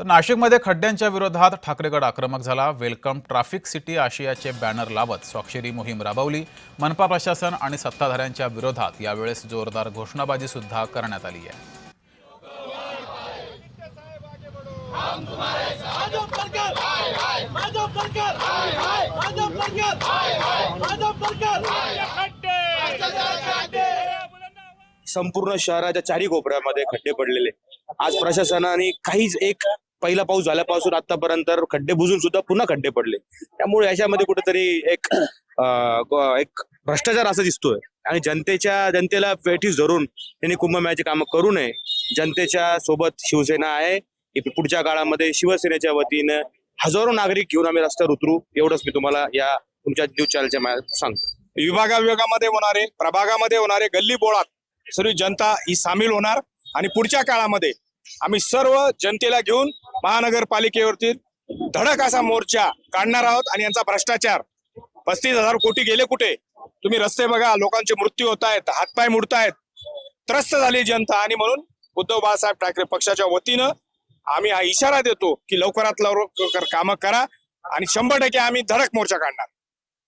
तर नाशिकमध्ये खड्ड्यांच्या विरोधात ठाकरेगड आक्रमक झाला। वेलकम ट्रॅफिक सिटी आशियाचे बॅनर लावत स्वाक्षरी मोहीम राबवली। मनपा प्रशासन आणि सत्ताधाऱ्यांच्या विरोधात यावेळेस जोरदार घोषणाबाजी सुद्धा करण्यात आली आहे। संपूर्ण शहराच्या चारी कोपऱ्यामध्ये खड्डे पडलेले। आज प्रशासनाने काहीच एक पहिला पाऊस झाल्यापासून आतापर्यंत खड्डे बुजून सुद्धा पुन्हा खड्डे पडले। त्यामुळे याच्यामध्ये कुठेतरी एक भ्रष्टाचार असा दिसतोय आणि जनतेला वेठीस धरून त्यांनी कुंभमेळ्याची कामं करू नये। जनतेच्या सोबत शिवसेना आहे। पुढच्या काळामध्ये शिवसेनेच्या वतीनं हजारो नागरिक घेऊन आम्ही रस्त्यावर उतरू, एवढंच मी तुम्हाला या तुमच्या न्यूज चॅनलच्या सांगतो। विभागामध्ये होणारे, प्रभागामध्ये होणारे गल्ली बोळात सर्व जनता ही सामील होणार आणि पुढच्या काळामध्ये आम्ही सर्व जनतेला घेऊन महानगरपालिकेवरती धडक असा मोर्चा काढणार आहोत। आणि यांचा भ्रष्टाचार 35,000 कोटी गेले कुठे? तुम्ही रस्ते बघा, लोकांचे मृत्यू होत आहेत, हातपाय मुडतायत, त्रस्त झाली जनता। आणि म्हणून उद्धव बाळासाहेब ठाकरे पक्षाच्या वतीनं आम्ही हा इशारा देतो की लवकरात लवकर कामं करा आणि 100% आम्ही धडक मोर्चा काढणार।